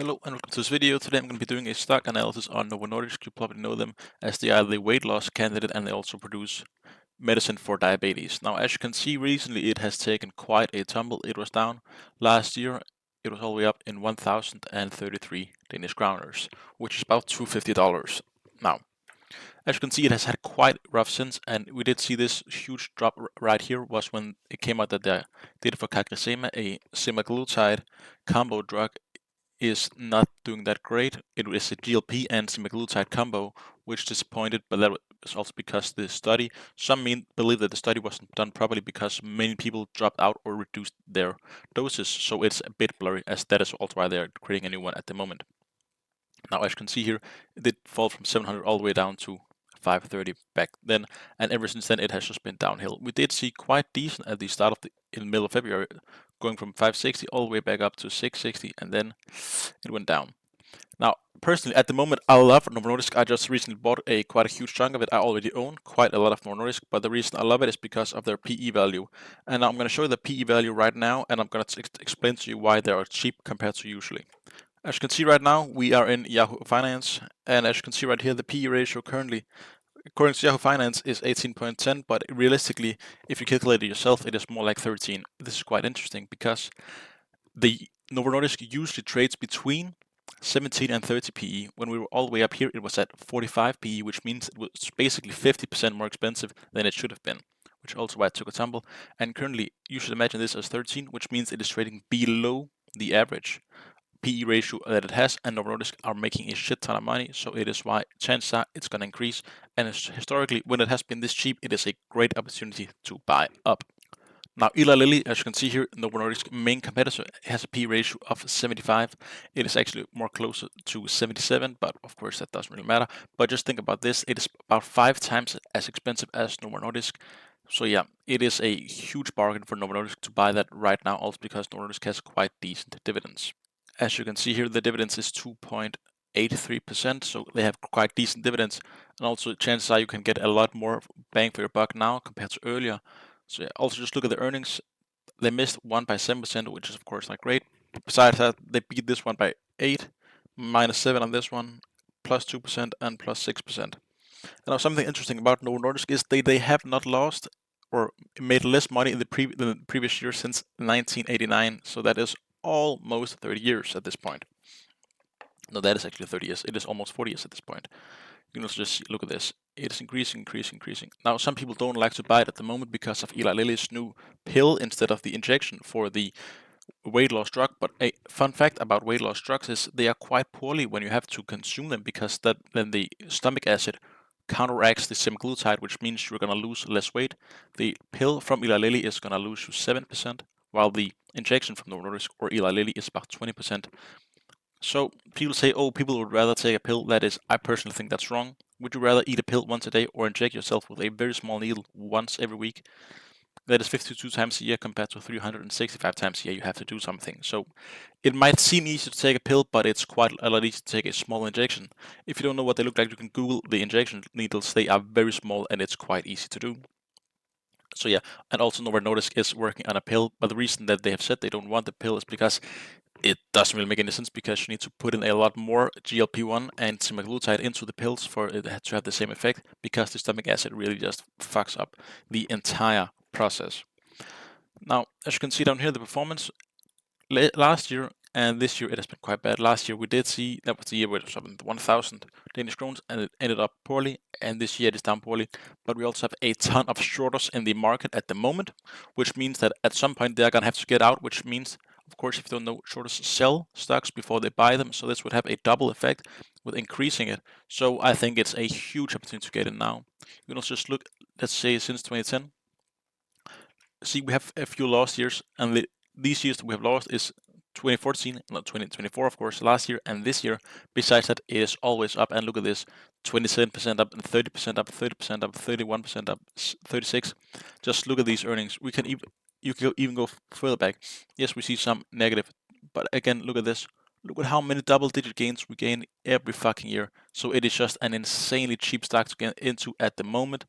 Hello and welcome to this video. Today I'm going to be doing a stock analysis on Novo Nordisk. You probably know them as they are the weight loss candidate and they also produce medicine for diabetes. Now, as you can see, recently it has taken quite a tumble. It was down last year. It was all the way up in 1,033 Danish kroners, which is about $250. Now, as you can see, it has had quite rough since, and we did see this huge drop right here was when it came out that the data for cagrilintide, a semaglutide combo drug, is not doing that great. It is a GLP and semaglutide combo, which disappointed, but that was also because the study, believe that the study wasn't done properly because many people dropped out or reduced their doses, so it's a bit blurry, as that is also why they're creating a new one at the moment. Now, as you can see here, it did fall from 700 all the way down to 530 back then, and ever since then it has just been downhill. We did see quite decent at the start of in the middle of February, going from 560 all the way back up to 660, and then it went down. Now, personally, at the moment, I love Novo Nordisk. I just recently bought quite a huge chunk of it. I already own quite a lot of Novo Nordisk, but the reason I love it is because of their PE value. And I'm going to show you the PE value right now, and I'm going to explain to you why they are cheap compared to usually. As you can see right now, we are in Yahoo Finance, and as you can see right here, the PE ratio currently, according to Yahoo Finance, is 18.10, but realistically, if you calculate it yourself, it is more like 13. This is quite interesting because the Novo Nordisk usually trades between 17 and 30 PE. When we were all the way up here, it was at 45 PE, which means it was basically 50% more expensive than it should have been, which also why it took a tumble. And currently, you should imagine this as 13, which means it is trading below the average PE ratio that it has, and Novo Nordisk are making a shit ton of money, so it is why chances are it's going to increase. And historically, when it has been this cheap, it is a great opportunity to buy up. Now, Eli Lilly, as you can see here, Novo Nordisk's main competitor, has a P ratio of 75. It is actually more closer to 77, but of course that doesn't really matter. But just think about this, it is about 5 times as expensive as Novo Nordisk. So yeah, it is a huge bargain for Novo Nordisk to buy that right now, also because Novo Nordisk has quite decent dividends. As you can see here, the dividends is 2.83%, so they have quite decent dividends. And also chances are you can get a lot more bang for your buck now compared to earlier. So yeah, also just look at the earnings. They missed one by 7%, which is of course not great. Besides that, they beat this one by 8, -7 on this one, +2% and +6%. Now something interesting about Novo Nordisk is they have not lost or made less money in the previous year since 1989. So that is almost 30 years at this point. No, that is actually 30 years. It is almost 40 years at this point. You can also just look at this. It's increasing. Now, some people don't like to buy it at the moment because of Eli Lilly's new pill instead of the injection for the weight loss drug. But a fun fact about weight loss drugs is they are quite poorly when you have to consume them because then the stomach acid counteracts the semaglutide, which means you're going to lose less weight. The pill from Eli Lilly is going to lose you 7%, while the injection from Novo Nordisk or Eli Lilly is about 20%. So people say, oh, people would rather take a pill. That is, I personally think that's wrong. Would you rather eat a pill once a day or inject yourself with a very small needle once every week? That is 52 times a year compared to 365 times a year you have to do something. So it might seem easy to take a pill, but it's quite a lot easier to take a small injection. If you don't know what they look like, you can Google the injection needles. They are very small and it's quite easy to do. So yeah, and also Novo Nordisk is working on a pill, but the reason that they have said they don't want the pill is because it doesn't really make any sense because you need to put in a lot more GLP-1 and semaglutide into the pills for it to have the same effect because the stomach acid really just fucks up the entire process. Now, as you can see down here, the performance last year and this year it has been quite bad. Last year we did see that was the year where it was up in 1,000 Danish krones and it ended up poorly, and this year it is down poorly. But we also have a ton of shorters in the market at the moment, which means that at some point they're gonna have to get out, which means, of course, if you don't know, shorters sell stocks before they buy them, so this would have a double effect with increasing it. So I think it's a huge opportunity to get in now. You can also just look, let's say since 2010. See, we have a few lost years, and these years that we have lost is 2014, not 2024, of course, last year and this year. Besides that, it is always up. And look at this: 27% up, and 30% up, 30% up, 31% up, 36. Just look at these earnings. You can even go further back. Yes, we see some negative, but again, look at this. Look at how many double-digit gains we gain every fucking year. So it is just an insanely cheap stock to get into at the moment,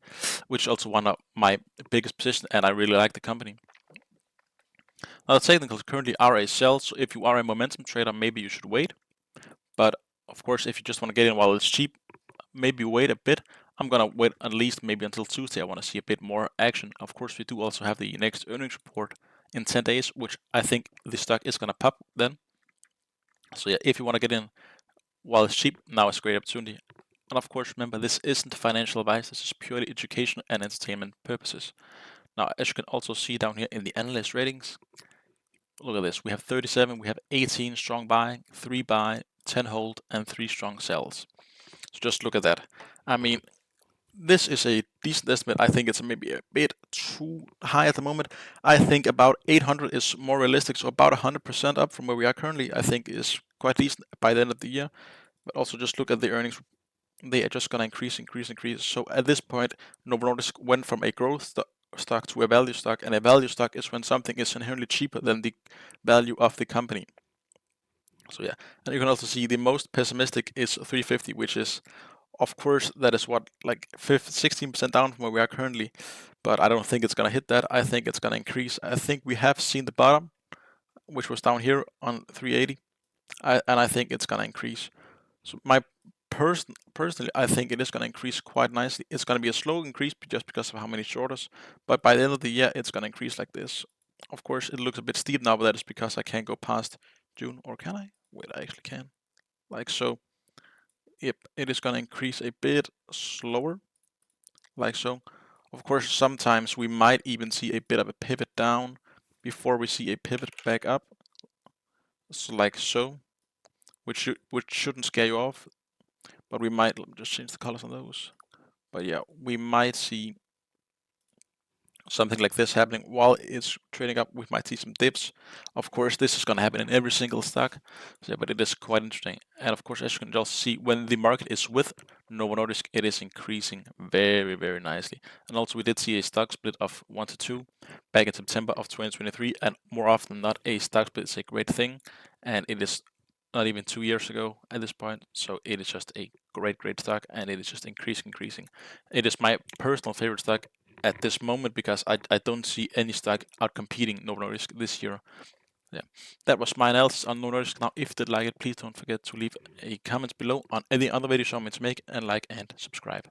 which is also one of my biggest position, and I really like the company. Now, the technicals currently are a sell, so if you are a momentum trader, maybe you should wait. But of course, if you just want to get in while it's cheap, maybe wait a bit. I'm gonna wait at least maybe until Tuesday. I want to see a bit more action. Of course, we do also have the next earnings report in 10 days, which I think the stock is gonna pop then. So yeah, if you want to get in while it's cheap, now is a great opportunity. And of course, remember, this isn't financial advice. This is purely education and entertainment purposes. Now, as you can also see down here in the analyst ratings, look at this. We have 37, we have 18 strong buy, 3 buy, 10 hold, and 3 strong sells. So just look at that. I mean, this is a decent estimate. I think it's maybe a bit too high at the moment. I think about 800 is more realistic, so about 100% up from where we are currently, I think is quite decent by the end of the year. But also just look at the earnings. They are just going to increase. So at this point, Novo Nordisk went from a growth stock to a value stock, and a value stock is when something is inherently cheaper than the value of the company. So yeah, and you can also see the most pessimistic is 350, which is, of course, that is what, like 16% down from where we are currently, but I don't think it's going to hit that. I think it's going to increase. I think we have seen the bottom, which was down here on 380, and I think it's going to increase. So personally, I think it is going to increase quite nicely. It's going to be a slow increase just because of how many shorters, but by the end of the year, it's going to increase like this. Of course, it looks a bit steep now, but that is because I can't go past June, or can I? Wait, I actually can. Like so. Yep, it is going to increase a bit slower, like so. Of course, sometimes we might even see a bit of a pivot down before we see a pivot back up, so like so, which shouldn't scare you off. But we might, let me just change the colors on those. But yeah, we might see something like this happening while it's trading up. We might see some dips. Of course, this is going to happen in every single stock, so, but it is quite interesting. And of course, as you can just see, when the market is with Novo Nordisk, it is increasing very, very nicely. And also, we did see a stock split of 1 to 2 back in September of 2023, and more often than not, a stock split is a great thing, and it is not even 2 years ago at this point, so it is just a great stock, and it is just increasing. It is my personal favorite stock at this moment because I don't see any stock out competing Novo Nordisk this year. Yeah, that was my analysis on Novo Nordisk. Now, if you did like it, please don't forget to leave a comment below on any other videos you want me to make, and like and subscribe.